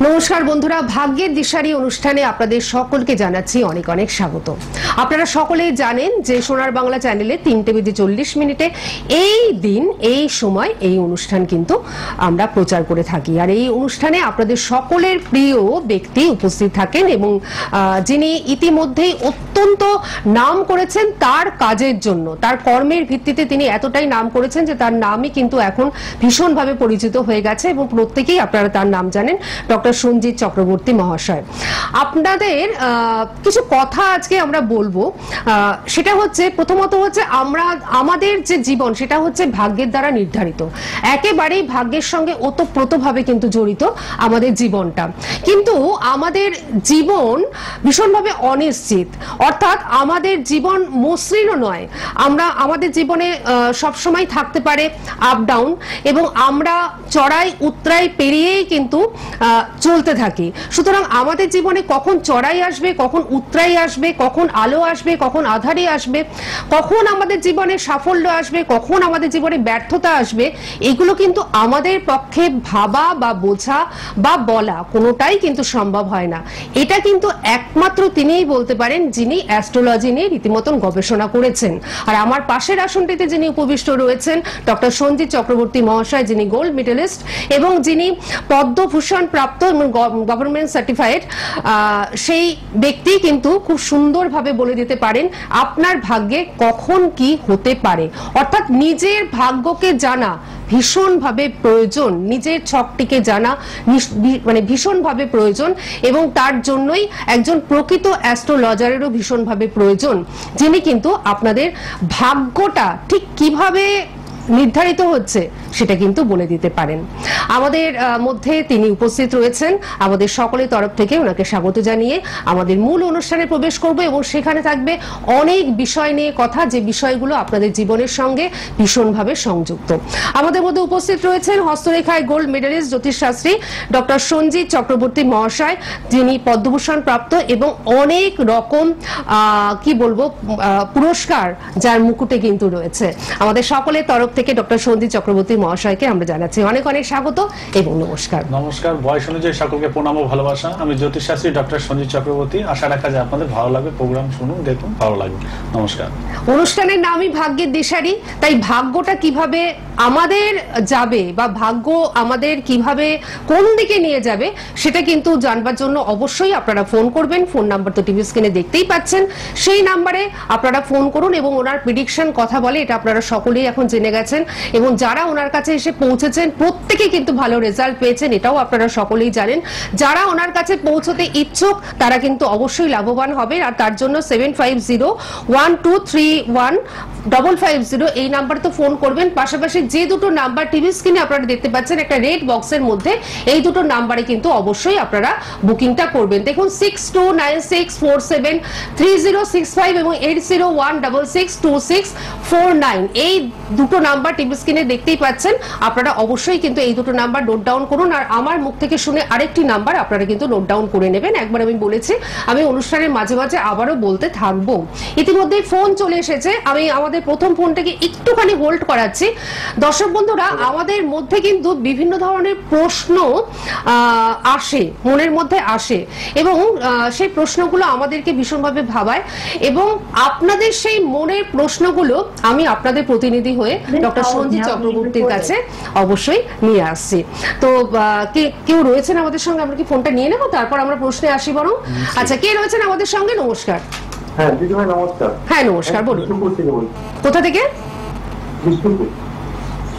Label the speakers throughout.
Speaker 1: নমস্কার বন্ধুরা, ভাগ্যের দিশারি অনুষ্ঠানে আপনাদের সকলকে জানাচ্ছি অনেক অনেক স্বাগত। আপনারা সকলেই জানেন যে সোনার বাংলা চ্যানেলে 3:40 এই দিন এই সময় এই অনুষ্ঠান কিন্তু আমরা প্রচার করে থাকি। আর এই অনুষ্ঠানে আপনাদের সকলের প্রিয় ব্যক্তি উপস্থিত থাকেন এবং যিনি ইতিমধ্যেই অত্যন্ত নাম করেছেন তার কাজের জন্য, তার কর্মের ভিত্তিতে তিনি এতটাই নাম করেছেন যে তার নামই কিন্তু এখন ভীষণভাবে পরিচিত হয়ে গেছে এবং প্রত্যেকেই আপনারা তার নাম জানেন, ডক্টর সঞ্জিত চক্রবর্তী মহাশয়। আপনাদের কিছু কথা আজকে আমরা বলবো। সেটা হচ্ছে, প্রথমত হচ্ছে আমাদের যে জীবন সেটা হচ্ছে ভাগ্যের দ্বারা নির্ধারিত, একেবারেই ভাগ্যের সঙ্গে ওতপ্রোতভাবে কিন্তু জড়িত আমাদের জীবনটা। কিন্তু আমাদের জীবন ভীষণভাবে অনিশ্চিত, অর্থাৎ আমাদের জীবন মসৃণও নয়। আমাদের জীবনে সবসময় থাকতে পারে আপ ডাউন এবং আমরা চড়াই উতরাই পেরিয়েই কিন্তু চলতে থাকি। সুতরাং আমাদের জীবনে কখন চড়াই আসবে, কখন উতরাই আসবে, কখন আলো আসবে, কখন আঁধারি আসবে, কখন আমাদের জীবনে সাফল্য আসবে, কখন আমাদের জীবনে ব্যর্থতা আসবে, এগুলো কিন্তু আমাদের পক্ষে ভাবা বা বোঝা বা বলা কোনোটাই কিন্তু সম্ভব হয় না। এটা কিন্তু একমাত্র তিনিই বলতে পারেন যিনি অ্যাস্ট্রোলজি নিয়ে রীতিমতন গবেষণা করেছেন। আর আমার পাশের আসনটিতে যিনি উপবিষ্ট রয়েছেন ডক্টর সঞ্জিত চক্রবর্তী মহাশয়, যিনি গোল্ড মেডেলিস্ট এবং যিনি পদ্মভূষণ প্রাপ্ত গভর্নমেন্ট সার্টিফাইড, সেই ব্যক্তি কিন্তু খুব সুন্দরভাবে বলে দিতে পারেন আপনার ভাগ্যে কখন কি হতে পারে। অর্থাৎ নিজের ভাগ্যকে জানা ভীষণভাবে প্রয়োজন, নিজের ছকটিকে জানা মানে ভীষণভাবে প্রয়োজন এবং তার জন্যই একজন প্রকৃত অ্যাস্ট্রোলজারেরও ভীষণভাবে প্রয়োজন, যিনি কিন্তু আপনাদের ভাগ্যটা ঠিক কিভাবে নির্ধারিত হচ্ছে সেটা কিন্তু বলে দিতে পারেন। আমাদের মধ্যে তিনি উপস্থিত রয়েছেন। আমাদের সকলের তরফ থেকে ওনাকে স্বাগত জানিয়ে আমাদের মূল অনুষ্ঠানে প্রবেশ করব এবং সেখানে থাকবে অনেক বিষয় নিয়ে কথা, যে বিষয়গুলো আপনাদের জীবনের সঙ্গে ভীষণভাবে সংযুক্ত। আমাদের মধ্যে উপস্থিত রয়েছেন হস্তরেখায় গোল্ড মেডেলিস্ট জ্যোতিষশাস্ত্রী ডক্টর সঞ্জিত চক্রবর্তী মহাশয়, যিনি পদ্মভূষণ প্রাপ্ত এবং অনেক রকম কি বলবো পুরস্কার যার মুকুটে কিন্তু রয়েছে। আমাদের সকলের তরফ থেকে ডক্টর সঞ্জিত চক্রবর্তী মহাশয়কে আমরা জানাচ্ছি অনেক অনেক স্বাগত এবং নমস্কার।
Speaker 2: নমস্কার, বয়স অনুযায়ী সকলকে প্রণাম ও ভালোবাসা। আমি জ্যোতিষশাস্ত্রী ডক্টর সঞ্জিত চক্রবর্তী। আশা রাখা যায় আপনাদের ভালো লাগবে, প্রোগ্রাম শুনুন, দেখুন, ভালো লাগবে। নমস্কার।
Speaker 1: অনুষ্ঠানের নামই ভাগ্যের দিশারি, তাই ভাগ্যটা কিভাবে আমাদের যাবে বা ভাগ্য আমাদের কিভাবে কোন দিকে নিয়ে যাবে সেটা কিন্তু জানবার জন্য অবশ্যই আপনারা ফোন করবেন। ফোন নাম্বার তো টিভি স্ক্রিনে দেখতেই পাচ্ছেন, সেই নাম্বারে আপনারা ফোন করুন এবং ওনার প্রেডিকশন কথা বলে, এটা আপনারা সকলেই এখন জেনে গেছেন এবং যারা ওনার কাছে এসে পৌঁছেছেন প্রত্যেকে কিন্তু ভালো রেজাল্ট পেয়েছেন, এটাও আপনারা সকলেই জানেন। যারা ওনার কাছে পৌঁছতে ইচ্ছুক তারা কিন্তু অবশ্যই লাভবান হবে। আর তার জন্য 7501231550 এই নাম্বারে তো ফোন করবেন। পাশাপাশি যে দুটো নাম্বার টিভি স্ক্রিনে আপনারা দেখতে পাচ্ছেন একটা রেড বক্সের মধ্যে, এই দুটো নাম্বারে কিন্তু অবশ্যই আপনারা বুকিংটা করবেন। দেখুন 6296473065 এবং 80166264 এই দুটো নাম্বার টিভি স্ক্রিনে দেখতেই পাচ্ছেন। আপনারা অবশ্যই কিন্তু এই দুটো নাম্বার নোট ডাউন করুন। আর আমার মুখ থেকে শুনে আরেকটি নাম্বার আপনারা কিন্তু নোট ডাউন করে নেবেন। একবার আমি বলেছি, আমি অনুষ্ঠানের মাঝে মাঝে আবারও বলতে থাকবো। ইতিমধ্যেই ফোন চলে এসেছে, আমি আমাদের প্রথম ফোনটাকে একটুখানি হোল্ড করাচ্ছি। দর্শক বন্ধুরা, আমাদের মধ্যে কিন্তু বিভিন্ন ধরনের প্রশ্ন আসে, মনের মধ্যে আসে এবং সেই প্রশ্নগুলো আমাদেরকে ভীষণভাবে ভাবায় এবং আপনাদের সেই মনের প্রশ্নগুলো আমি আপনাদের প্রতিনিধি হয়ে ডক্টর সঞ্জিত চক্রবর্তীর কাছে অবশ্যই নিয়ে আসছি। তো কেউ রয়েছেন আমাদের সঙ্গে, আমরা কি ফোনটা নিয়ে নেবো, তারপর আমরা প্রশ্নে আসি বরং। আচ্ছা, কে রয়েছেন আমাদের সঙ্গে? নমস্কার।
Speaker 3: হ্যাঁ দিদি ভাই নমস্কার।
Speaker 1: হ্যাঁ নমস্কার, বলুন। কোথা থেকে?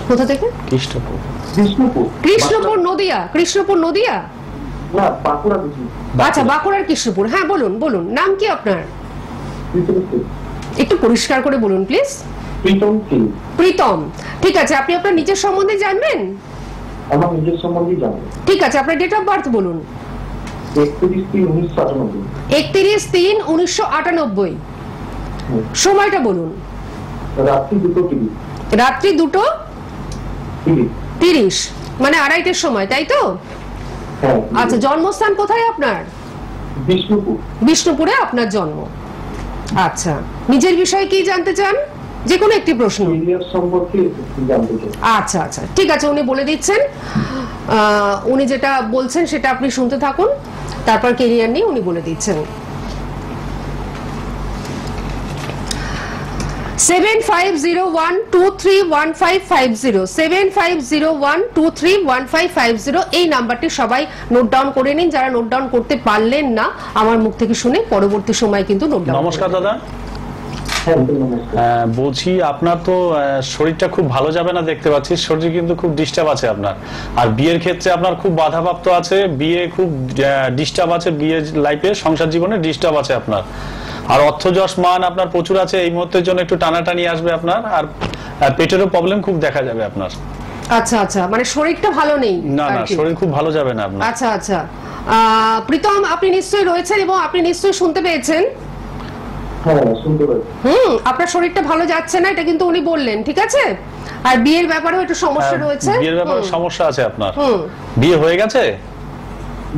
Speaker 1: কোথা থেকে?
Speaker 2: কৃষ্ণপুর।
Speaker 1: কৃষ্ণপুর নদিয়া। কৃষ্ণপুর নদিয়া,
Speaker 3: না বাঁকুড়া।
Speaker 1: আচ্ছা, বাঁকুড়ার কৃষ্ণপুর। হ্যাঁ বলুন বলুন, নাম কি আপনার? একটু পরিষ্কার করে বলুন প্লিজ। প্রীতম। ঠিক আছে, আপনি আপনার নিজের সম্বন্ধে জানবেন?
Speaker 3: আমার নিজের সম্বন্ধে জানবেন।
Speaker 1: ঠিক আছে, আপনার ডেট অফ বার্থ বলুন।
Speaker 3: 31/3/1998।
Speaker 1: 31/3/1998। সময়টা বলুন।
Speaker 3: রাত্রি 2:30।
Speaker 1: রাত্রি 2:30 মানে আড়াইটের সময়, তাই তো? আচ্ছা, জন্মস্থান কোথায় আপনার?
Speaker 3: বিষ্ণুপুর।
Speaker 1: বিষ্ণুপুরে আপনার জন্ম। আচ্ছা, নিজের বিষয়ে কি জানতে চান? যে কোনো একটি প্রশ্ন।
Speaker 3: কেরিয়ার সম্পর্কে জানতে চাই।
Speaker 1: আচ্ছা আচ্ছা, ঠিক আছে, উনি বলে দিচ্ছেন। উনি যেটা বলছেন সেটা আপনি শুনতে থাকুন, তারপর কেরিয়ার নিয়ে উনি বলে দিচ্ছেন। 7501231550 7501231550 এই নাম্বারটি সবাই নোট ডাউন করে নিন। যারা নোট ডাউন করতে পারলেন না, আমার মুখ থেকে শুনে পরবর্তী সময় কিন্তু নোট ডাউন।
Speaker 2: নমস্কার দাদা।
Speaker 3: হ্যাঁ নমস্কার।
Speaker 2: বলছি আপনার তো শরীরটা খুব ভালো যাবে না দেখতে পাচ্ছি, শরীর কিন্তু খুব ডিস্টার্ব আছে আপনার। আর বিয়ের ক্ষেত্রে আপনার খুব বাধাপ্রাপ্ত আছে, বিয়ে খুব ডিস্টার্ব আছে, বিয়ের লাইফে সংসার জীবনে ডিস্টার্ব আছে আপনার। আর অর্থ যশ মান আপনার প্রচুর আছে, এই মুহূর্তের জন্য একটু টানাটানি আসবে আপনার। আর পেটেরও প্রবলেম খুব দেখা যাবে আপনার।
Speaker 1: আচ্ছা আচ্ছা, মানে শরীরটা ভালো নেই?
Speaker 2: না না, শরীর খুব ভালো যাবে না আপনার।
Speaker 1: আচ্ছা আচ্ছা, প্রীতম আপনি নিশ্চয়ই রয়েছেন এবং আপনি নিশ্চয়ই শুনতে পেয়েছেন।
Speaker 3: হ্যাঁ শুনতে পাচ্ছি।
Speaker 1: আপনার শরীরটা ভালো যাচ্ছে না, এটা কিন্তু উনি বললেন, ঠিক আছে? আর বিয়ের ব্যাপারেও একটু সমস্যা রয়েছে।
Speaker 2: বিয়ের ব্যাপারে সমস্যা আছে আপনার। বিয়ে হয়ে গেছে?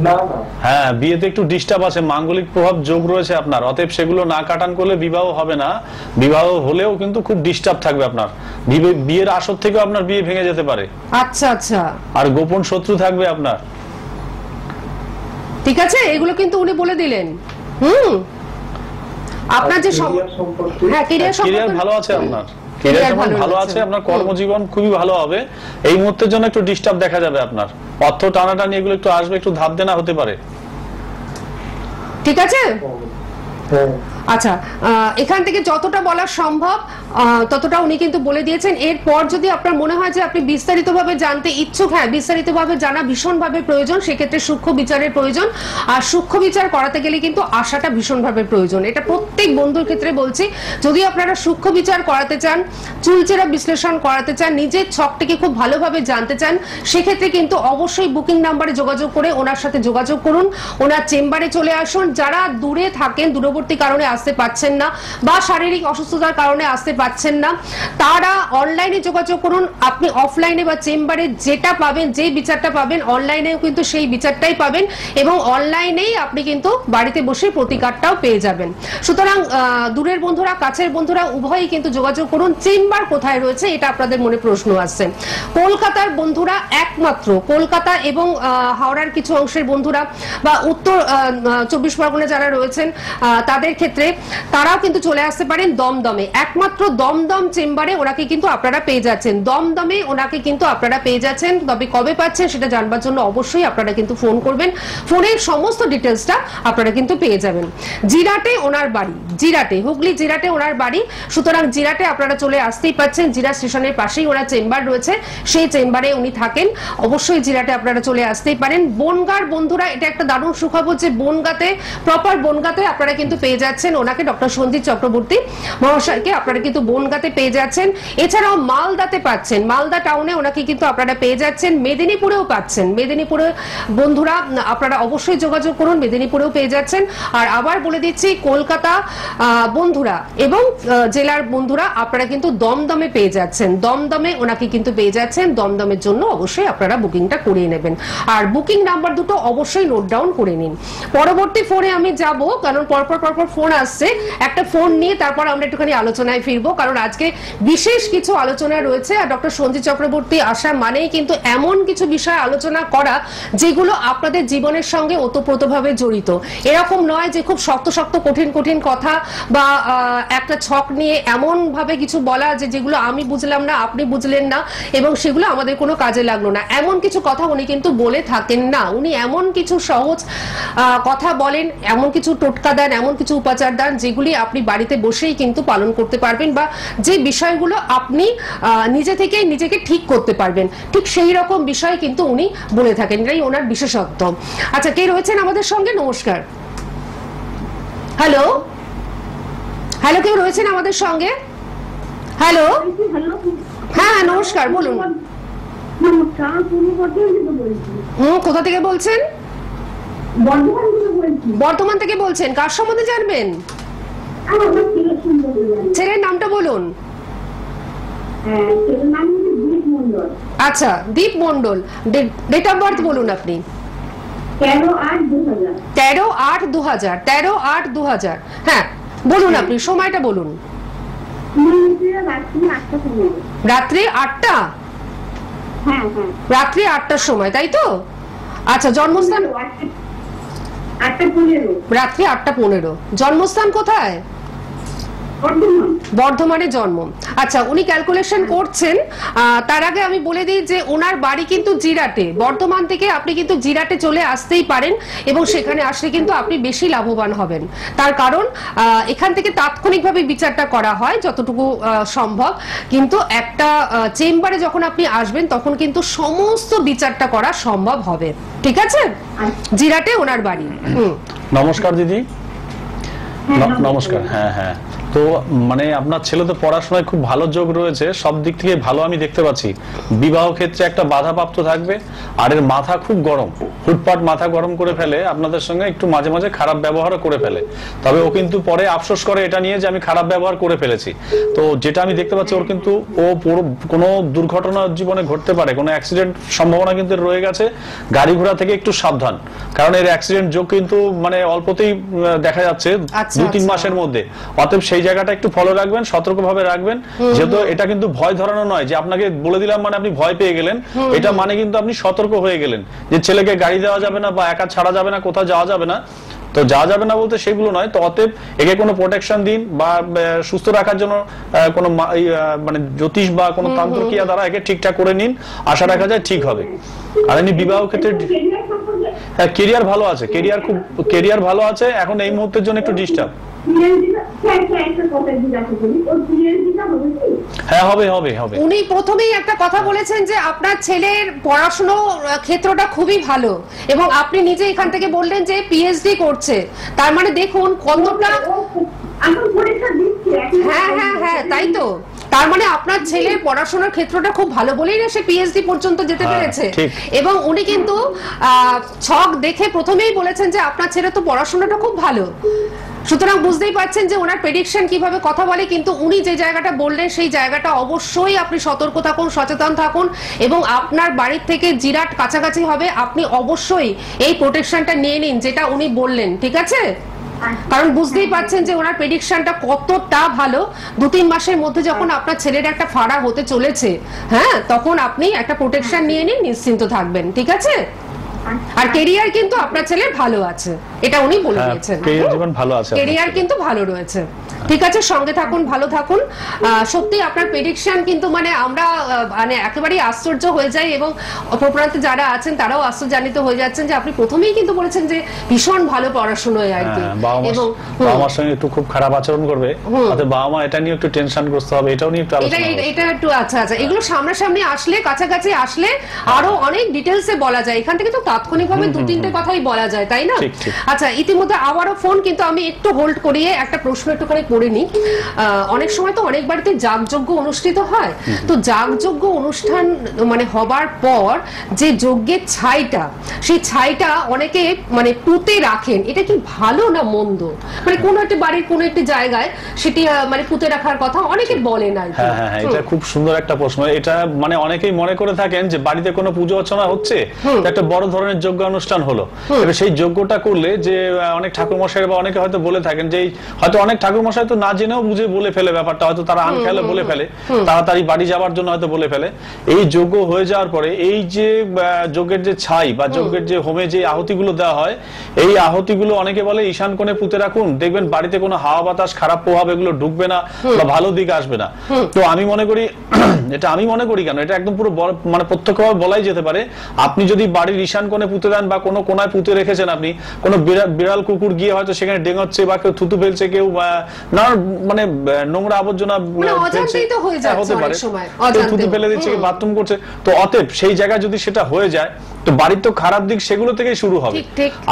Speaker 3: না না।
Speaker 2: হ্যাঁ, বিয়েতে একটু ডিস্টার্ব আছে, মাঙ্গলিক প্রভাব যোগ রয়েছে আপনার। অতএব সেগুলো না কাটান করলে বিবাহ হবে না। বিবাহ হলেও কিন্তু খুব ডিস্টার্ব থাকবে আপনার। বিয়ের আসর থেকেও আপনার বিয়ে ভেঙে যেতে পারে।
Speaker 1: আচ্ছা আচ্ছা।
Speaker 2: আর গোপন শত্রু থাকবে আপনার।
Speaker 1: ঠিক আছে, এগুলো কিন্তু উনি বলে দিলেন। আপনার যে হ্যাঁ
Speaker 2: ক্যারিয়ার ভালো আছে আপনার, ক্যারিয়ার ভালো আছে আপনার, কর্মজীবন খুবই ভালো হবে। এই মুহূর্তের জন্য একটু ডিস্টার্ব দেখা যাবে আপনার। অর্থ টানাটানি এগুলো একটু আসবে, একটু ধার দেনা হতে পারে।
Speaker 1: ঠিক আছে।
Speaker 3: হ্যাঁ।
Speaker 1: আচ্ছা, এখান থেকে যতটা বলা সম্ভব ততটা উনি কিন্তু বলে দিয়েছেন। এরপর যদি আপনার মনে হয় যে আপনি বিস্তারিতভাবে জানতে ইচ্ছুক, হ্যাঁ বিস্তারিতভাবে জানা ভীষণভাবে প্রয়োজন, সেক্ষেত্রে সূক্ষ্ম বিচারের প্রয়োজন। আর সূক্ষ্ম বিচার করাতে গেলে কিন্তু আশাটা ভীষণভাবে প্রয়োজন, এটা প্রত্যেক বন্ধুর ক্ষেত্রে বলছি। যদি আপনারা সূক্ষ্ম বিচার করাতে চান, চুলচেরা বিশ্লেষণ করাতে চান, নিজের ছকটিকে খুব ভালোভাবে জানতে চান, সেক্ষেত্রে কিন্তু অবশ্যই বুকিং নাম্বারে যোগাযোগ করে ওনার সাথে যোগাযোগ করুন, ওনার চেম্বারে চলে আসুন। যারা দূরে থাকেন, দূরবর্তী কারণে আসতে পারছেন না বা শারীরিক অসুস্থতার কারণে আসতে পারছেন না, তারা অনলাইনে যোগাযোগ করুন। আপনি অফলাইনে বা চেম্বারে যেটা পাবেন, যে বিচারটা পাবেন, অনলাইনেও কিন্তু সেই বিচারটাই পাবেন এবং অনলাইনেই আপনি কিন্তু বাড়িতে বসে প্রতিকারটাও পেয়ে যাবেন। সুতরাং দূরের বন্ধুরা, কাছের বন্ধুরা উভয়ই কিন্তু যোগাযোগ করুন। চেম্বার কোথায় রয়েছে এটা আপনাদের মনে প্রশ্ন আসছে। কলকাতার বন্ধুরা একমাত্র, কলকাতা এবং হাওড়ার কিছু অংশের বন্ধুরা বা উত্তর 24 পরগনা যারা রয়েছেন তাদের ক্ষেত্রে তারাও কিন্তু চলে আসতে পারেন দমদমে। একমাত্র দমদম চেম্বারে ওনাকে কিন্তু আপনারা পেয়ে যাচ্ছেন, দমদমে ওনাকে কিন্তু আপনারা পেয়ে যাচ্ছেন। তবে কবে পাচ্ছেন সেটা জানবার জন্য অবশ্যই আপনারা কিন্তু ফোন করবেন, ফোনের সমস্ত ডিটেলসটা আপনারা কিন্তু পেয়ে যাবেন। জিরাটে ওনার বাড়ি, জিরাটে, হুগলি জিরাটে ওনার বাড়ি। সুতরাং জিরাটে আপনারা চলে আসতেই পাচ্ছেন, জিরা স্টেশনের পাশেই ওনার চেম্বার রয়েছে, সেই চেম্বারে উনি থাকেন। অবশ্যই জিরাটে আপনারা চলে আসতেই পারেন। বনগাঁর বন্ধুরা, এটা একটা দারুণ সুখবর যে বনগাঁতে, প্রপার বনগাঁতে আপনারা কিন্তু পেয়ে যাচ্ছেন ওনাকে, ডক্টর সঞ্জিত চক্রবর্তী মহাশয়কে আপনারা কিন্তু বনগাঁতে পেয়ে যাচ্ছেন। এছাড়াও মালদাতে পাচ্ছেন, মালদা টাউনে ওনাকে কিন্তু আপনারা পেয়ে যাচ্ছেন। মেদিনীপুরেও পাচ্ছেন, মেদিনীপুরে বন্ধুরা আপনারা অবশ্যই যোগাযোগ করুন, মেদিনীপুরেও পেয়ে যাচ্ছেন। আর আবার বলে দিচ্ছি, কলকাতা বন্ধুরা এবং জেলার বন্ধুরা আপনারা কিন্তু দমদমে পেয়ে যাচ্ছেন, দমদমে ওনাকে কিন্তু পেয়ে যাচ্ছেন। দমদমের জন্য অবশ্যই আপনারা বুকিংটা করিয়ে নেবেন। আর বুকিং নাম্বার দুটো অবশ্যই নোট ডাউন করে নিন। পরবর্তী ফোনে আমি যাব, কারণ পরপর ফোন আসছে, একটা ফোন নিয়ে তারপর আমরা একটুখানি আলোচনায় ফিরবো, কারণ আজকে বিশেষ কিছু আলোচনা রয়েছে। আর ডক্টর সঞ্জিত চক্রবর্তী আসা মানেই কিন্তু এমন কিছু বিষয় আলোচনা করা যেগুলো আপনাদের জীবনের সঙ্গে ওতপ্রোতভাবে জড়িত। এরকম নয় যে খুব শক্ত শক্ত কঠিন কঠিন কথা বা একটা ছক নিয়ে এমন ভাবে কিছু বলা যে যেগুলো আমি বুঝলাম না, আপনি বুঝলেন না এবং সেগুলো আমাদের কোনো কাজে লাগলো না, এমন কিছু কথা উনি কিন্তু বলে থাকেন না। উনি এমন কিছু সহজ কথা বলেন, এমন কিছু টোটকা দেন, এমন কিছু উপাচার দেন যেগুলি আপনি বাড়িতে বসেই কিন্তু পালন করতে পারবেন বা যে বিষয়গুলো আপনি নিজে থেকেই নিজেকে ঠিক করতে পারবেন, ঠিক সেই রকম বিষয় কিন্তু উনি বলে থাকেন, এটাই ওনার বিশেষত্ব। আচ্ছা, কে রয়েছেন আমাদের সঙ্গে? নমস্কার। হ্যালো হ্যালো, কেউ রয়েছেন আমাদের সঙ্গে? হ্যালো, হ্যাঁ নমস্কার, বলুন। কোথা থেকে বলছেন? বর্ধমান থেকে বলছেন। কার সম্বন্ধে জানবেন? ছেলের নামটা বলুন। আচ্ছা, দীপ মন্ডল। ডেট অফ বার্থ বলুন আপনি। 13/8/2000। 13/8/2000। হ্যাঁ বলুন, আপনি সময়টা বলুন। রাত্রি 8টা?
Speaker 4: হ্যাঁ।
Speaker 1: রাত্রি 8টার সময়, তাই তো? আচ্ছা, জন্মস্থান?
Speaker 4: 8:15।
Speaker 1: রাত্রি 8:15। জন্মস্থান কোথায়? বর্ধমানে জন্ম। আচ্ছা, উনি ক্যালকুলেশন করছেন। তার আগে আমি বলে দিই যে ওনার বাড়ি কিন্তু জিরাটে। বর্ধমান থেকে আপনি কিন্তু জিরাটে চলে আসতেই পারেন এবং সেখানে আসলে কিন্তু আপনি বেশি লাভবান হবেন। তার কারণ এখান থেকে তাৎক্ষণিকভাবে বিচারটা করা হয় যতটুকু সম্ভব, কিন্তু একটা চেম্বারে যখন আপনি আসবেন তখন কিন্তু সমস্ত বিচারটা করা সম্ভব হবে। ঠিক আছে? জিরাটে ওনার বাড়ি।
Speaker 2: নমস্কার দিদি। নমস্কার। হ্যাঁ। তো মানে আপনার ছেলে তো পড়াশোনায় খুব ভালো যোগ রয়েছে, সব দিক থেকে ভালো আমি দেখতে পাচ্ছি। বিবাহ ক্ষেত্রে একটা বাধাপ্রাপ্ত থাকবে, আর এর মাথা খুব গরম, হুটপাট মাথা গরম করে ফেলে, আপনাদের সঙ্গে একটু মাঝে মাঝে খারাপ ব্যবহারও করে ফেলে। তবে ও কিন্তু পরে আফসোস করে এটা নিয়ে যে আমি খারাপ ব্যবহার করে ফেলেছি। তো যেটা আমি দেখতে পাচ্ছি ওর কিন্তু কোনো দুর্ঘটনা জীবনে ঘটতে পারে, কোনো অ্যাক্সিডেন্ট সম্ভাবনা কিন্তু রয়ে গেছে। গাড়ি ঘোড়া থেকে একটু সাবধান, কারণ এর অ্যাক্সিডেন্ট যোগ কিন্তু মানে অল্পতেই দেখা যাচ্ছে 2-3 মাসের মধ্যে। অতএব সেই জায়গাটা একটু ফলো রাখবেন, সতর্কভাবে রাখবেন। যেহেতু এটা কিন্তু ভয় ধরানো নয় যে আপনাকে বলে দিলাম মানে আপনি ভয় পেয়ে গেলেন, এটা মানে কিন্তু আপনি সতর্ক হয়ে গেলেন যে ছেলেকে গাড়ি দেওয়া যাবে না বা একা ছাড়া যাবে না, কোথাও যাওয়া যাবে না। তো যাওয়া যাবে না বলতে সেগুলো নয়। তো অতএব একে কোনো প্রোটেকশন দিন বা সুস্থ রাখার জন্য কোনো মানে জ্যোতিষ বা কোনো তন্ত্রক্রিয়া দ্বারা একে ঠিকঠাক করে নিন, আশা রাখা যায় ঠিক হবে। আর এমনি বিবাহ ক্ষেত্রে কেরিয়ার ভালো আছে, কেরিয়ার ভালো আছে। এখন এই মুহূর্তের জন্য একটু ডিস্টার্ব। হ্যাঁ, হবে।
Speaker 1: উনি প্রথমেই একটা কথা বলেছেন যে আপনার ছেলের পড়াশোনা ক্ষেত্রটা খুবই ভালো এবং আপনি নিজে এখান থেকে বললেন যে পিএইচডি করছে। তার মানে দেখুন কতটা। হ্যাঁ, তাই তো। তার মানে আপনার ছেলের পড়াশোনার ক্ষেত্রটা খুব ভালো বলেই না সে পিএইচডি পর্যন্ত যেতে পেরেছে। এবং উনি কিন্তু ছক দেখে প্রথমেই বলেছেন যে আপনার ছেলে তো পড়াশোনাটা খুব ভালো। সুতরাং বুঝতেই পারছেন যে ওনার প্রেডিকশন কিভাবে কথা বলে। কিন্তু উনি যে জায়গাটা বললেন সেই জায়গাটা অবশ্যই আপনি সতর্ক থাকুন, সচেতন থাকুন এবং আপনার বাড়ির থেকে জিরাট কাছাকাছি হবে। আপনি অবশ্যই এই প্রোটেকশনটা নিয়ে নিন যেটা উনি বললেন, ঠিক আছে? কারণ বুঝতেই পারছেন যে ওনার প্রেডিকশনটা কতটা ভালো। 2-3 মাসের মধ্যে যখন আপনার ছেলের একটা ফাড়া হতে চলেছে, হ্যাঁ, তখন আপনি একটা প্রোটেকশন নিয়ে নিন, নিশ্চিন্ত থাকবেন। ঠিক আছে? আর কেরিয়ার কিন্তু আপনার ছেলে ভালো আছে, এটা উনি বলে দিয়েছেন। কেরিয়ার কিন্তু ভালো রয়েছে। ঠিক আছে, সঙ্গে থাকুন, ভালো থাকুন। সত্যি আপনার প্রেডিকশন কিন্তু মানে আমরা মানে একেবারেই আশ্চর্য হয়ে যাই এবং অপরপ্রান্তে যারা আছেন তারাও আশ্চর্যান্বিত হয়ে যাচ্ছেন যে আপনি প্রথমেই কিন্তু বলেছেন যে ভীষণ ভালো পড়াশোনায় আর কি।
Speaker 2: এবং বাবা মার সঙ্গে একটু খুব খারাপ আচরণ করবে, তাতে বাবা মা এটা নিয়ে একটু টেনশনগ্রস্ত হবে, এটাও নিয়ে একটু আলোচনা হবে।
Speaker 1: এটা একটু আচ্ছা, এগুলো সামনাসামনি আসলে, কাছাকাছি আসলে আরো অনেক ডিটেইলসে বলা যায়। এখান থেকে তো তাৎক্ষণিকভাবে 2-3টে কথাই বলা যায়, তাই না? আচ্ছা, ইতিমধ্যে আবারও ফোন, কিন্তু আমি একটু হোল্ড করিয়ে একটা প্রশ্ন একটুখানি করে নিই। অনেক সময় তো অনেক বাড়িতে যাগযজ্ঞ অনুষ্ঠিত হয়, তো যাগযজ্ঞ অনুষ্ঠান মানে হবার পর যে যজ্ঞের ছাইটা, সেই ছাইটা অনেকে মানে পুঁতে রাখেন, এটা কি ভালো না মন্দ? মানে কোন একটা বাড়ির কোন একটা জায়গায় সেটি মানে পুঁতে রাখার কথা অনেকে বলেন আর কি।
Speaker 2: হ্যাঁ, এটা খুব সুন্দর একটা প্রশ্ন। এটা মানে অনেকেই মনে করে থাকেন যে বাড়িতে কোনো পুজো অর্চনা হচ্ছে, একটা বড় ধরনের যজ্ঞ অনুষ্ঠান হলো, এবার সেই যজ্ঞটা করলে যে অনেক ঠাকুরমশাই বা অনেকে হয়তো বলে থাকেন যে হয়তো অনেক ঠাকুরমশাই তো না জেনেও বুঝে বলে ফেলে ব্যাপারটা, হয়তো তারা আনখেয়ালে বলে ফেলে, তাড়াতাড়ি বাড়ি যাওয়ার জন্য হয়তো বলে ফেলে। এই যজ্ঞ হয়ে যাওয়ার পরে এই যে যজ্ঞের যে ছাই বা যজ্ঞের যে হোমে যে আহুতিগুলো দেওয়া হয়, এই আহুতিগুলো অনেকে বলে ঈশান কোণে পুঁতে রাখুন, দেখবেন বাড়িতে কোনো হাওয়া বাতাস, খারাপ প্রভাব এগুলো ঢুকবে না বা ভালো দিক আসবে না। তো আমি মনে করি, এটা আমি মনে করি কেন, এটা একদম পুরো মানে প্রত্যক্ষভাবে বলাই যেতে পারে। আপনি যদি বাড়ির ঈশান কোণে পুঁতে দেন বা কোনো কোনায় পুঁতে রেখেছেন, আপনি কোনো বিড়াল কুকুর গিয়ে হয়তো সেখানে ডেঙাচ্ছে বা কেউ থুতু ফেলছে, কেউ না মানে নোংরা আবর্জনা হতে পারে, থুতু ফেলে দিচ্ছে, বাথরুম করছে, তো অতএব সেই জায়গায় যদি সেটা হয়ে যায় তো বাড়ির তো খারাপ দিক সেগুলো থেকেই শুরু হবে।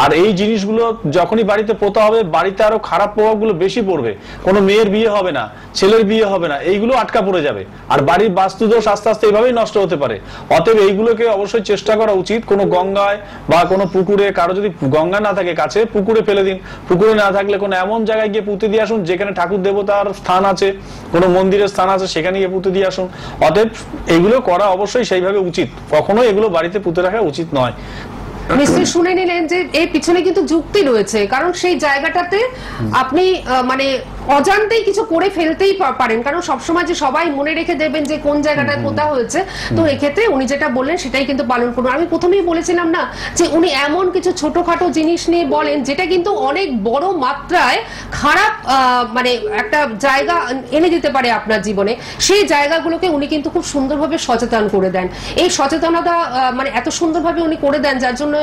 Speaker 2: আর এই জিনিসগুলো যখনই বাড়িতে পোতা হবে, বাড়িতে আরো খারাপ প্রভাবগুলো বেশি পড়বে। কোনো মেয়ের বিয়ে হবে না, ছেলের বিয়ে হবে না, এইগুলো আটকা পড়ে যাবে, আর বাড়ির বাস্তুদোষ আস্তে আস্তে এইভাবেই নষ্ট হতে পারে। অতএব এইগুলোকে অবশ্যই চেষ্টা করা উচিত। কোনো গঙ্গায় বা কোনো পুকুরে, কারো যদি গঙ্গা না থাকে কাছে, পুকুরে ফেলে দিন। পুকুরে না থাকলে কোনো এমন জায়গায় গিয়ে পুঁতে দিয়ে আসুন যেখানে ঠাকুর দেবতার স্থান আছে, কোনো মন্দিরের স্থান আছে, সেখানে গিয়ে পুঁতে দিয়ে আসুন। অতএব এগুলো করা অবশ্যই সেইভাবে উচিত, কখনোই এগুলো বাড়িতে পুঁতে রাখা উচিত নয়।
Speaker 1: নিশ্চয়ই শুনে নিলেন যে এর পিছনে কিন্তু যুক্তি রয়েছে, কারণ সেই জায়গাটাতে আপনি মানে অজান্তেই কিছু করে ফেলতেই পারেন, কারণ সবসময় যে সবাই মনে রেখে দেবেন যে কোন জায়গাটায় কোথা হয়েছে। তো এক্ষেত্রে উনি যেটা বললেন সেটাই কিন্তু পালন করুন। আমি প্রথমেই বলেছিলাম না যে উনি এমন কিছু ছোটখাটো জিনিস নিয়ে বলেন যেটা কিন্তু অনেক বড় মাত্রায় খারাপ মানে একটা জায়গা এনে দিতে পারে আপনার জীবনে। সেই জায়গাগুলোকে উনি কিন্তু খুব সুন্দরভাবে সচেতন করে দেন। এই সচেতনতা মানে এত সুন্দরভাবে উনি করে দেন, যার জন্য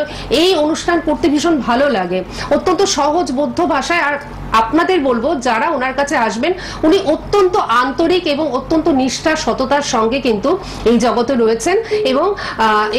Speaker 1: এই অনুষ্ঠান করতে ভীষণ ভালো লাগে, অত্যন্ত সহজ বোধ্য ভাষায়। আর আপনাদের বলবো যারা ওনার কাছে আসবেন, উনি অত্যন্ত আন্তরিক এবং অত্যন্ত নিষ্ঠা সততার সঙ্গে কিন্তু এই জগতে রয়েছেন, এবং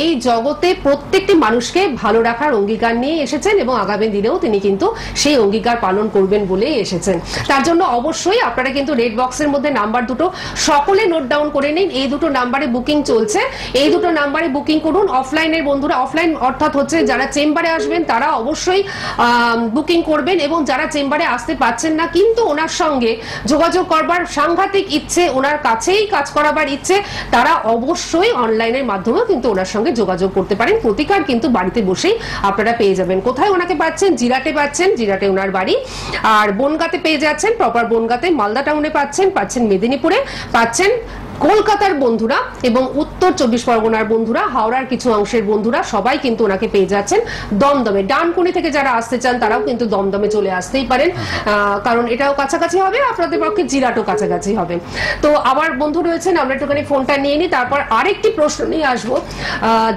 Speaker 1: এই জগতে প্রত্যেকটি মানুষকে ভালো রাখার অঙ্গীকার নিয়ে এসেছেন, এবং আগামী দিনেও তিনি কিন্তু সেই অঙ্গীকার পালন করবেন বলেই এসেছেন। তার জন্য অবশ্যই আপনারা কিন্তু রেড বক্সের মধ্যে নাম্বার দুটো সকলে নোট ডাউন করে নিন। এই দুটো নাম্বারে বুকিং চলছে, এই দুটো নাম্বারে বুকিং করুন। অফলাইনের বন্ধুরা, অফলাইন অর্থাৎ হচ্ছে যারা চেম্বারে আসবেন তারা অবশ্যই বুকিং করবেন, এবং যারা চেম্বারে আসতে পারছেন না কিন্তু ওনার সঙ্গে যোগাযোগ করবার সাংঘাতিক ইচ্ছে, ওনার কাছেই কাজ করাবার ইচ্ছে, তারা অবশ্যই অনলাইনের মাধ্যমেও কিন্তু ওনার সঙ্গে যোগাযোগ করতে পারেন। প্রতিকার কিন্তু বাড়িতে বসেই আপনারা পেয়ে যাবেন। কোথায় ওনাকে পাচ্ছেন? জিরাটে পাচ্ছেন, জিরাটে ওনার বাড়ি। আর বনগাঁতে পেয়ে যাচ্ছেন, প্রপার বনগাঁতে। মালদা টাউনে পাচ্ছেন মেদিনীপুরে পাচ্ছেন, কলকাতার বন্ধুরা এবং উত্তর 24 পরগনার বন্ধুরা, হাওড়ার কিছু অংশের বন্ধুরা সবাই কিন্তু ওনাকে পেয়ে যাচ্ছেন দমদমে। ডানকুনি থেকে যারা আসতে চান তারাও কিন্তু দমদমে চলে আসতেই পারেন, কারণ এটাও কাছাকাছি হবে, আপনাদের পক্ষে জিরাটও কাছাকাছি হবে। তো আবার বন্ধু রয়েছেন, আমরা একটুখানি ফোনটা নিয়ে নিই, তারপর আরেকটি প্রশ্ন নিয়ে আসবো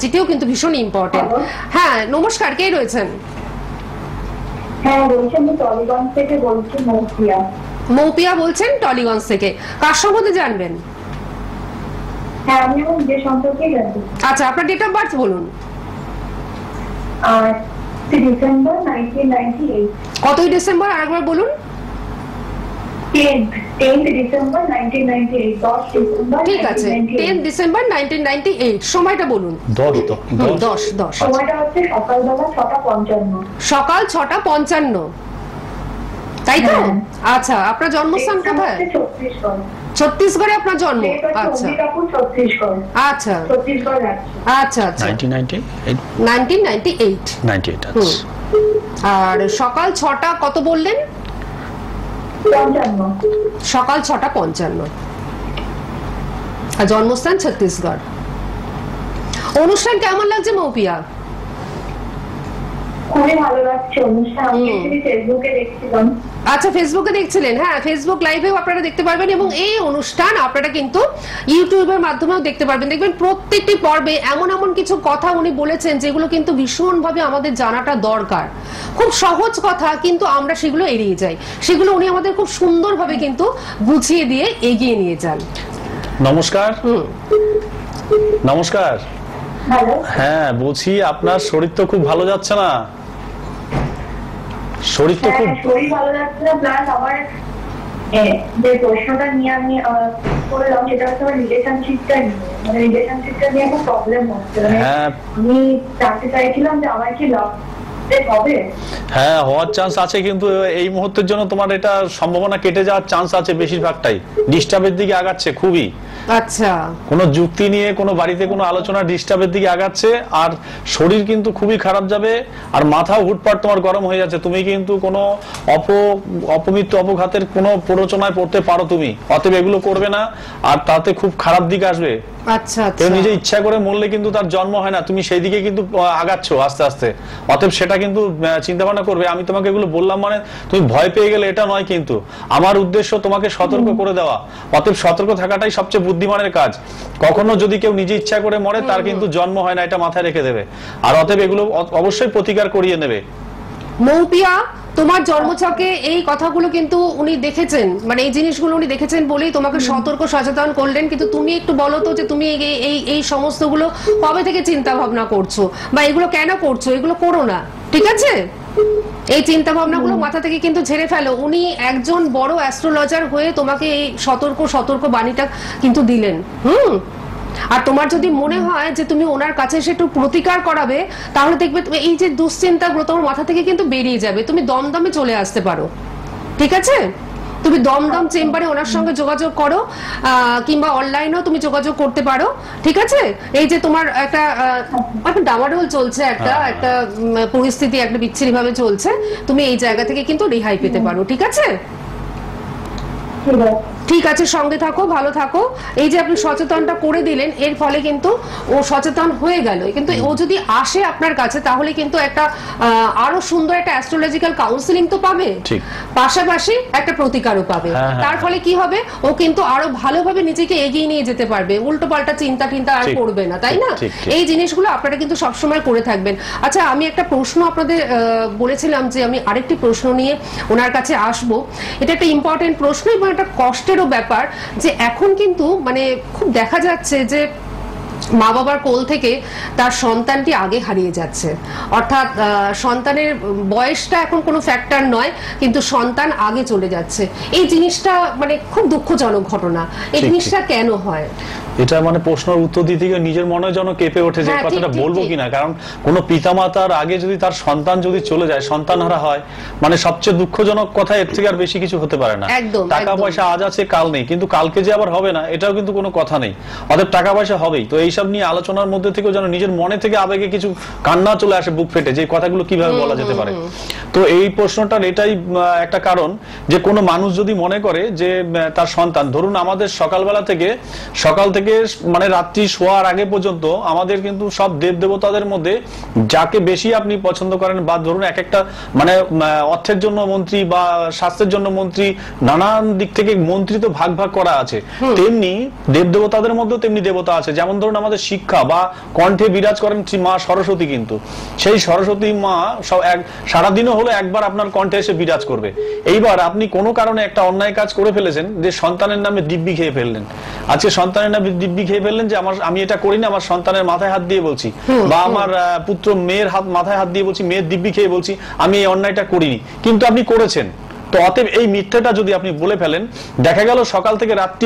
Speaker 1: যেটিও কিন্তু ভীষণ ইম্পর্টেন্ট। হ্যাঁ, নমস্কার, কে রয়েছেন?
Speaker 4: হ্যাঁ বলছি, আমি টলিগঞ্জ থেকে বলছি, মৌপিয়া।
Speaker 1: মৌপিয়া বলছেন টলিগঞ্জ থেকে, কার সম্বন্ধে জানবেন?
Speaker 4: হ্যাঁ, আমি এখন যে সম্পর্কে জানতে।
Speaker 1: আচ্ছা, আপনার ডেট অফ বার্থ বলুন।
Speaker 4: ডিসেম্বর 1998।
Speaker 1: কতই ডিসেম্বর আরেকবার বলুন?
Speaker 4: 10th December 1998। 10 ডিসেম্বর।
Speaker 1: ঠিক আছে, 10 ডিসেম্বর 1998। সময়টা বলুন। 10
Speaker 4: সময়টা হচ্ছে সকালবেলা 6:55।
Speaker 1: সকাল 6:55, তাই তো? আচ্ছা, আপনার জন্মস্থান কোথায়?
Speaker 4: ছত্তিশগড়।
Speaker 1: ছত্তিশগড়ে আপনার জন্ম? আচ্ছা
Speaker 4: ছত্তিশগড়।
Speaker 1: আচ্ছা
Speaker 4: ছত্তিশগড় রাজ্য।
Speaker 1: আচ্ছা আচ্ছা,
Speaker 2: 1998
Speaker 1: 1998। আর সকাল 6টা কত বললেন?
Speaker 4: 55।
Speaker 1: সকাল 6:55। আর জন্মস্থান ছত্তিশগড়। অনুষ্ঠান কেমন লাগছে মৌপিয়া?
Speaker 4: খুবই ভালো লাগছে অনুষ্ঠান। আমি ফেসবুকে দেখছিলাম।
Speaker 1: আচ্ছা, ফেসবুকে দেখছিলেন? হ্যাঁ, ফেসবুক লাইভেও আপনারা দেখতে পারবেন, এবং এই অনুষ্ঠান আপনারা কিন্তু ইউটিউবের মাধ্যমেও দেখতে পারবেন। দেখবেন প্রত্যেকটি পর্বে এমন এমন কিছু কথা উনি বলেছেন যেগুলো কিন্তু ভীষণভাবে আমাদের জানাটা দরকার। খুব সহজ কথা, কিন্তু আমরা সেগুলো এড়িয়ে যাই। সেগুলো উনি আমাদের খুব সুন্দরভাবে কিন্তু বুঝিয়ে দিয়ে এগিয়ে নিয়ে যান।
Speaker 2: নমস্কার। নমস্কার।
Speaker 4: হ্যালো।
Speaker 2: হ্যাঁ, বলছি আপনার শরীর তো খুব ভালো যাচ্ছে না। শরীর তো খুব
Speaker 4: শরীর ভালো যাচ্ছে না, প্লাস আমার যে প্রশ্নটা নিয়ে আমি করলাম সেটা হচ্ছে আমার রিলেশনশিপটা নিয়ে। মানে রিলেশনশিপটা নিয়ে খুব প্রবলেম হচ্ছে।
Speaker 2: হ্যাঁ,
Speaker 4: আমি জানতে চাইছিলাম যে আমার কি লাভ হবে?
Speaker 2: হ্যাঁ, হওয়ার চান্স আছে, কিন্তু এই মুহূর্তের জন্য তোমার এটা সম্ভাবনা কেটে যাওয়ার চান্স আছে বেশিরভাগটাই। ডিস্টার্বের দিকে আগাচ্ছে খুবই।
Speaker 1: আচ্ছা,
Speaker 2: কোনো যুক্তি নিয়ে কোনো বাড়িতে কোনো আলোচনা ডিস্টার্বের দিকে আগাচ্ছে, আর শরীর কিন্তু খুবই খারাপ যাবে, আর মাথাও হুটপাট তোমার গরম হয়ে যাচ্ছে। তুমি কিন্তু কোনো অপমৃত্যু অপঘাতের কোনো প্ররোচনায় পড়তে পারো তুমি, অতএব এগুলো করবে না, আর তাতে খুব খারাপ দিক আসবে।
Speaker 1: আচ্ছা আচ্ছা,
Speaker 2: কেউ নিজে ইচ্ছা করে মরলে কিন্তু তার জন্ম হয় না, তুমি সেই দিকে কিন্তু আগাচ্ছ আস্তে আস্তে। অতএব সেটা কিন্তু চিন্তা ভাবনা করবে। আমি তোমাকে এগুলো বললাম মানে তুমি ভয় পেয়ে গেলে এটা নয়, কিন্তু আমার উদ্দেশ্য তোমাকে সতর্ক করে দেওয়া। অতএব সতর্ক থাকাটাই সবচেয়ে বুদ্ধিমানের কাজ। কখনো যদি কেউ নিজে ইচ্ছা করে মরে তার কিন্তু জন্ম হয় না, এটা মাথায় রেখে দেবে। আর অতএব এগুলো অবশ্যই প্রতিকার করিয়ে নেবে।
Speaker 1: মৌপিয়া, তোমার জন্মছকে এই কথাগুলো কিন্তু উনি দেখেছেন, মানে এই জিনিসগুলো উনি দেখেছেন বলেই তোমাকে সতর্ক সচেতন করলেন। কিন্তু তুমি একটু বলো তো যে তুমি এই সমস্তগুলো কবে থেকে চিন্তা ভাবনা করছো, বা এগুলো কেন করছো? এগুলো করো না, ঠিক আছে? এই চিন্তা ভাবনাগুলো মাথা থেকে কিন্তু ঝেড়ে ফেলো। উনি একজন বড় অ্যাস্ট্রোলজার হয়ে তোমাকে এই সতর্ক বাণীটা কিন্তু দিলেন। আর তোমার যদি মনে হয় যে তুমি ওনার কাছে এসে একটু প্রতিকার করাবে, তাহলে দেখবে এই যে দুশ্চিন্তাগুলো তোমার মাথা থেকে কিন্তু বেরিয়ে যাবে, তুমি দমদমে চলে আসতে পারো, ঠিক আছে? তুমি দমদম চেম্বারে ওনার সঙ্গে যোগাযোগ করো, কিংবা অনলাইনেও তুমি যোগাযোগ করতে পারো, ঠিক আছে? এই যে তোমার একটা ডামাডোল চলছে, একটা পরিস্থিতি একটা বিচ্ছিরি ভাবে চলছে, তুমি এই জায়গা থেকে কিন্তু রেহাই পেতে পারো, ঠিক আছে?
Speaker 4: ঠিক আছে।
Speaker 1: ঠিক আছে, সঙ্গে থাকো, ভালো থাকো। এই যে আপনি সচেতনটা করে দিলেন, এর ফলে কিন্তু ও সচেতন হয়ে গেল। কিন্তু ও যদি আসে আপনার কাছে, তাহলে কিন্তু একটা আরো সুন্দর একটা অ্যাস্ট্রোলজিক্যাল কাউন্সিলিং তো পাবে, পাশাপাশি একটা প্রতিকারও পাবে। তার ফলে কি হবে, ও কিন্তু আরো ভালোভাবে নিজেকে এগিয়ে নিয়ে যেতে পারবে, উল্টো পাল্টা চিন্তা আর করবে না, তাই না? এই জিনিসগুলো আপনারা কিন্তু সবসময় করে থাকবেন। আচ্ছা, আমি একটা প্রশ্ন আপনাদের বলেছিলাম যে আমি আরেকটি প্রশ্ন নিয়ে ওনার কাছে আসবো। এটা একটা ইম্পর্টেন্ট প্রশ্ন এবং একটা কষ্টের ব্যাপার, যে এখন কিন্তু মানে খুব দেখা যাচ্ছে যে মা বাবার কোল থেকে তার সন্তানটি আগে হারিয়ে যাচ্ছে, অর্থাৎ সন্তানের বয়সটা এখন কোনো ফ্যাক্টর নয়, কিন্তু সন্তান আগে চলে যাচ্ছে। এই জিনিসটা মানে খুব দুঃখজনক ঘটনা। এই জিনিসটা কেন হয়?
Speaker 2: এটা মানে প্রশ্নের উত্তর দিতে গিয়ে নিজের মনে যেন কেঁপে ওঠে যে কথাটা বলবো কিনা, কারণ কোন পিতামাতার আগে যদি তার সন্তান যদি চলে যায়, সন্তানহারা হয়, মানে সবচেয়ে দুঃখজনক কথা এর থেকে আর বেশি কিছু হতে পারে না। টাকা পয়সা আজ আছে কাল নেই, কিন্তু কালকে যে আবার হবে না এটাও কিন্তু কোনো কথা নেই। অতএব টাকা পয়সা হবেই। তো এইসব নিয়ে আলোচনার মধ্যে থেকেও যেন নিজের মনে থেকে আবেগে কিছু কান্না চলে আসে বুক ফেটে, যে কথাগুলো কিভাবে বলা যেতে পারে। তো এই প্রশ্নটার এটাই একটা কারণ, যে কোনো মানুষ যদি মনে করে যে তার সন্তান, ধরুন আমাদের সকাল থেকে মানে রাত্রি শোয়ার আগে পর্যন্ত আমাদের কিন্তু সব দেব দেবতাদের মধ্যে যাকে বেশি আপনি পছন্দ করেন, বা ধরুন এক একটা মানে অর্থের জন্য মন্ত্রী বা স্বাস্থ্যের জন্য মন্ত্রী, নানান দিক থেকে মন্ত্রী তো ভাগ করা আছে, তেমনি দেব দেবতাদের মধ্যেও তেমনি দেবতা আছে। যেমন ধরুন আমাদের শিক্ষা বা কণ্ঠে বিরাজ করেন মা সরস্বতী, কিন্তু সেই সরস্বতী মা সারাদিনও হলো একবার আপনার কণ্ঠে এসে বিরাজ করবে। এইবার আপনি কোনো কারণে একটা অন্যায় কাজ করে ফেলেছেন, যে সন্তানের নামে দিব্যি খেয়ে ফেললেন। আজকে সন্তানের নামে দিব্যি খেয়ে ফেললেন যে আমি এটা করি না, আমার সন্তানের মাথায় হাত দিয়ে বলছি, বা আমার পুত্র মেয়ের মাথায় হাত দিয়ে বলছি, মেয়ের দিব্যি খেয়ে বলছি আমি এই অন্যায়টা করিনি, কিন্তু আপনি করেছেন। তো অতএব এই মিথ্যাটা যদি আপনি বলে ফেলেন, দেখা গেল সকাল থেকে রাত্রি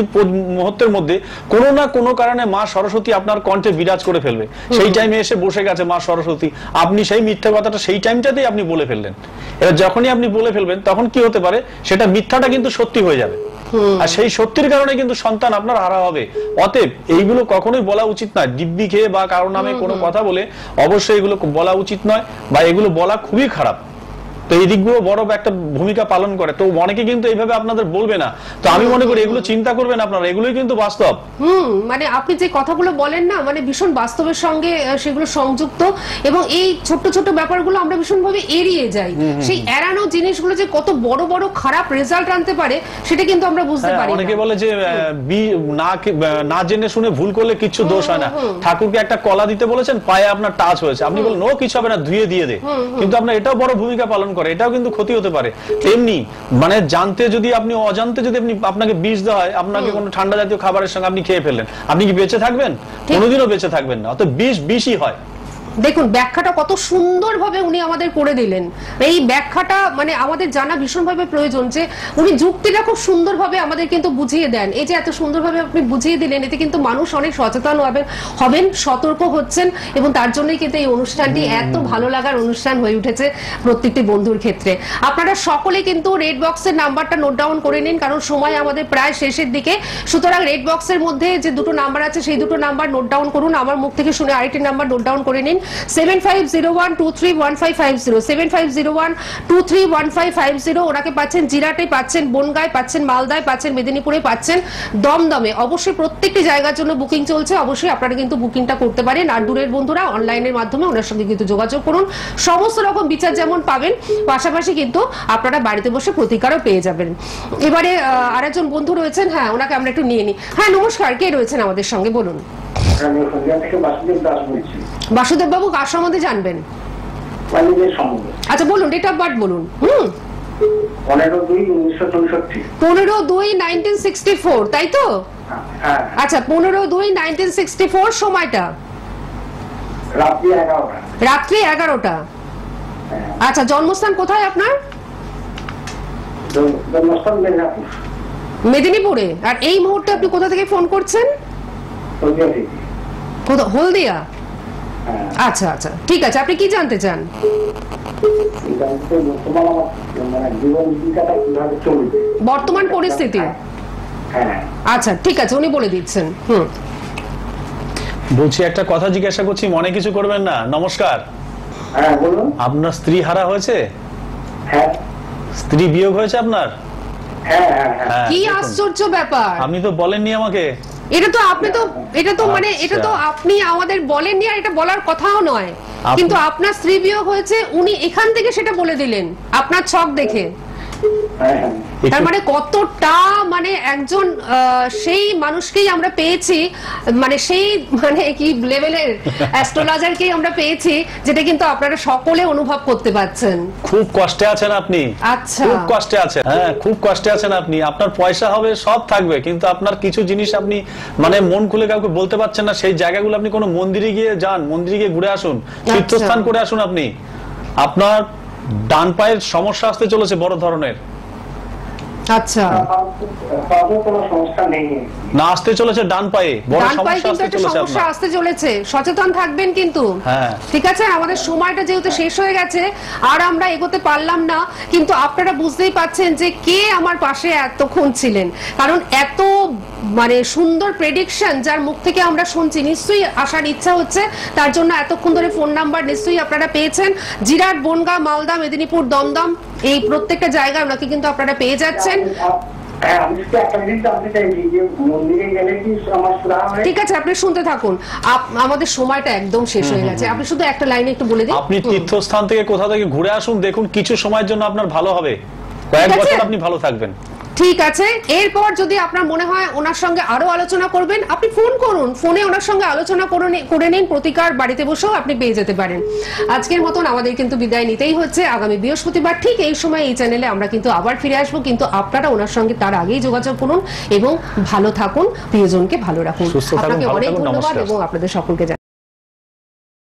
Speaker 2: মুহূর্তের মধ্যে কোনো না কোনো কারণে মা সরস্বতী আপনার কণ্ঠে বিরাজ করে ফেলবে। সেই টাইমে এসে বসে গেছে মা সরস্বতী, আপনি সেই মিথ্যা কথাটা সেই টাইমটাতেই আপনি বলে ফেললেন। এবার যখনই আপনি বলে ফেলবেন, তখন কি হতে পারে, সেটা মিথ্যাটা কিন্তু সত্যি হয়ে যাবে, আর সেই সত্যির কারণে কিন্তু সন্তান আপনার হারা হবে। অতএব এইগুলো কখনোই বলা উচিত নয়, দিব্যি খেয়ে বা কারো নামে কোনো কথা বলে অবশ্যই এগুলো বলা উচিত নয়, বা এগুলো বলা খুবই খারাপ। তো এই দিকগুলো বড় একটা ভূমিকা পালন করে। তো অনেকে কিন্তু এইভাবে আপনাদের বলবে না, তো আমি মনে করি এগুলো চিন্তা করবেন আপনারা, এগুলোই কিন্তু বাস্তব।
Speaker 1: মানে আপনি যে কথাগুলো বলেন না, মানে ভীষণ বাস্তবের সঙ্গে সেগুলো সংযুক্ত, এবং এই ছোট্ট ছোট্ট ব্যাপারগুলো আমরা ভীষণ ভাবে এড়িয়ে যাই। সেই এড়ানো জিনিসগুলো যে কত বড় বড় খারাপ রেজাল্ট আনতে পারে সেটা কিন্তু আমরা বুঝতে পারি না।
Speaker 2: অনেকে বলে যে না জেনে শুনে ভুল করলে কিছু দোষ হয় না। ঠাকুরকে একটা কলা দিতে বলেছেন, পায়ে আপনার টাচ হয়েছে, আপনি বলেন ও কিছু হবে না, ধুয়ে দিয়ে দে, কিন্তু আপনার এটাও বড় ভূমিকা পালন করে, এটাও কিন্তু ক্ষতি হতে পারে। তেমনি মানে জানতে যদি আপনি অজান্তে যদি আপনাকে বিষ দেওয়া হয়, আপনাকে কোনো ঠান্ডা জাতীয় খাবারের সঙ্গে আপনি খেয়ে ফেললেন, আপনি কি বেঁচে থাকবেন? কোনোদিনও বেঁচে থাকবেন না। অর্থাৎ বিষই হয়।
Speaker 1: দেখুন ব্যাখ্যাটা কত সুন্দরভাবে উনি আমাদের করে দিলেন। এই ব্যাখ্যাটা মানে আমাদের জানা ভীষণভাবে প্রয়োজন, যে উনি যুক্তিটা খুব সুন্দরভাবে আমাদের কিন্তু বুঝিয়ে দেন। এই যে এত সুন্দরভাবে আপনি বুঝিয়ে দিলেন, এতে কিন্তু মানুষ অনেক সচেতন হবেন, সতর্ক হচ্ছেন, এবং তার জন্যই কিন্তু এই অনুষ্ঠানটি এত ভালো লাগার অনুষ্ঠান হয়ে উঠেছে প্রত্যেকটি বন্ধুর ক্ষেত্রে। আপনারা সকলে কিন্তু রেড বক্সের নাম্বারটা নোট ডাউন করে নিন, কারণ সময় আমাদের প্রায় শেষের দিকে। সুতরাং রেড বক্সের মধ্যে যে দুটো নাম্বার আছে সেই দুটো নাম্বার নোট ডাউন করুন, আমার মুখ থেকে শুনে আরেকটি নাম্বার নোট ডাউন করে নিন। 7501231550, 7501231550। ওনাকে পাচ্ছেন জিরাটে, পাচ্ছেন বনগাঁয়, পাচ্ছেন মালদায়, পাচ্ছেন মেদিনীপুরে, পাচ্ছেন দমদমে। অবশ্যই প্রত্যেকটি জায়গার জন্য বুকিং চলছে, অবশ্যই আপনারা কিন্তু বুকিংটা করতে পারেন। আর দূরের বন্ধুরা অনলাইনের মাধ্যমে ওনার সঙ্গে কিন্তু যোগাযোগ করুন, সমস্ত রকম বিচার যেমন পাবেন, পাশাপাশি কিন্তু আপনারা বাড়িতে বসে প্রতিকারও পেয়ে যাবেন। এবারে আরেকজন বন্ধু রয়েছেন, হ্যাঁ ওনাকে আমরা একটু নিয়ে নিই। হ্যাঁ নমস্কার, কে রয়েছেন আমাদের সঙ্গে বলুন? বাসুদেব বাবু, কার সম্বন্ধে জানবেন? আচ্ছা বলুন, ডেট অফ বার্থ বলুন। 15/2/1964, তাই তো? আচ্ছা 15/2/1964, সময়টা রাত্রি 11টা। আচ্ছা জন্মস্থান কোথায় আপনার? মেদিনীপুরে। আর এই মুহূর্তে আপনি কোথা থেকে ফোন করছেন? হলদিয়া। আচ্ছা আচ্ছা, ঠিক আছে। আপনি কি জানতে চান?
Speaker 3: এটা হচ্ছে বর্তমান আমার মানে জীবন জীবিকাটা কিভাবে চলবে।
Speaker 1: বর্তমান পরিস্থিতি।
Speaker 3: হ্যাঁ
Speaker 1: আচ্ছা ঠিক আছে, উনি বলে দিচ্ছেন।
Speaker 2: বলছি একটা কথা জিজ্ঞাসা করছি, মনে কিছু করবেন না। নমস্কার,
Speaker 3: হ্যাঁ বলুন।
Speaker 2: আপনার স্ত্রী হারা হয়েছে?
Speaker 3: হ্যাঁ
Speaker 2: স্ত্রী বিয়োগ হয়েছে আপনার?
Speaker 3: হ্যাঁ হ্যাঁ হ্যাঁ
Speaker 2: হ্যাঁ,
Speaker 1: কি
Speaker 2: দেখুন,
Speaker 1: আশ্চর্য ব্যাপার!
Speaker 2: আপনি তো বলেননি আমাকে।
Speaker 1: এটা তো আপনি তো এটা তো মানে
Speaker 2: আচ্ছা।
Speaker 1: এটা তো আপনি আমাদের বলেননি, আর এটা বলার কথাও নয়। কিন্তু আপনার স্ত্রী বিয়োগ হয়েছে, উনি এখান থেকে সেটা বলে দিলেন আপনার ছক দেখে।
Speaker 3: হ্যাঁ হ্যাঁ
Speaker 1: তার মানে কতটা মানে একজন সেই মানুষকেই আমরা পেয়েছি, মানে সেই মানে কি লেভেলের অ্যাস্ট্রোলজারকেই আমরা পেয়েছি, যেটা কিন্তু আপনারা সকলে অনুভব করতে পারছেন।
Speaker 2: খুব কষ্টে আছেন আপনি।
Speaker 1: আচ্ছা।
Speaker 2: খুব কষ্টে আছেন, হ্যাঁ খুব কষ্টে আছেন আপনি। আপনার পয়সা হবে, সব থাকবে, কিন্তু আপনার কিছু জিনিস আপনি মানে মন খুলে কাউকে বলতে পারছেন না। সেই জায়গাগুলো আপনি কোনো মন্দিরে গিয়ে যান, মন্দিরে গিয়ে ঘুরে আসুন, তীর্থস্থান করে আসুন। আপনি আপনার ডান পায়ের সমস্যা আসতে চলেছে বড় ধরনের।
Speaker 1: আচ্ছা,
Speaker 3: তাদের কোনো সমস্যা নেই।
Speaker 2: না, আসতে চলেছে ডান পায়ে বড়
Speaker 1: ডান পায়ে
Speaker 2: সমস্যা
Speaker 1: কিন্তু
Speaker 2: আসতে
Speaker 1: একটা
Speaker 2: চলেছে
Speaker 1: সমস্যা
Speaker 2: আপনার।
Speaker 1: আসতে চলেছে, সচেতন থাকবেন কিন্তু।
Speaker 2: হ্যাঁ।
Speaker 1: ঠিক আছে, আমাদের সময়টা যেহেতু শেষ হয়ে গেছে আর আমরা এগোতে পারলাম না, কিন্তু আপনারা বুঝতেই পাচ্ছেন যে কে আমার পাশে এতক্ষণ ছিলেন। কারণ এত মানে সুন্দর প্রেডিকশন যার মুখ থেকে আমরা শুনছি, নিশ্চয়ই আসার ইচ্ছা হচ্ছে। তার জন্য এতক্ষণ ধরে ফোন নাম্বার নিশ্চয়ই আপনারা পেয়েছেন। জিরাট, বনগাঁ, মালদা, মেদিনীপুর, দমদম, এই প্রত্যেকটা জায়গায় ওনাকে কিন্তু আপনারা পেয়ে যাচ্ছেন।
Speaker 3: হ্যাঁ আমি শুধু একটা জিনিস জানতে চাইছি যে মন্দিরে গেলে কি আমার সুরা হয়?
Speaker 1: ঠিক আছে, আপনি শুনতে থাকুন। আমাদের সময়টা একদম শেষ হয়ে গেছে। আপনি শুধু একটা লাইনে একটু বলে দিন।
Speaker 2: আপনি তীর্থস্থান থেকে কোথা থেকে ঘুরে আসুন, দেখুন কিছু সময়ের জন্য আপনার ভালো হবে, কয়েক
Speaker 1: ঠিক আছে।
Speaker 2: বছর আপনি ভালো থাকবেন।
Speaker 1: ঠিক আছে, এরপর যদি আপনার মনে হয় ওনার সঙ্গে আরো আলোচনা করবেন, আপনি ফোন করুন, ফোনে ওনার সঙ্গে আলোচনা করে নিন। প্রতিকার বাড়িতে বসেও আপনি পেয়ে যেতে পারেন। আজকের মতন আমাদের কিন্তু বিদায় নিতেই হচ্ছে। আগামী বৃহস্পতিবার ঠিক এই সময় এই চ্যানেলে আমরা কিন্তু আবার ফিরে আসবো, কিন্তু আপনারা ওনার সঙ্গে তার আগেই যোগাযোগ করুন এবং ভালো থাকুন, প্রিয়জনকে ভালো রাখুন।
Speaker 2: সুস্থ থাকুন,
Speaker 1: আপনাকে
Speaker 2: ভালো
Speaker 1: অনেক
Speaker 2: থাকুন,
Speaker 1: ধন্যবাদ
Speaker 2: নমস্কার।
Speaker 1: এবং আপনাদের সকলকে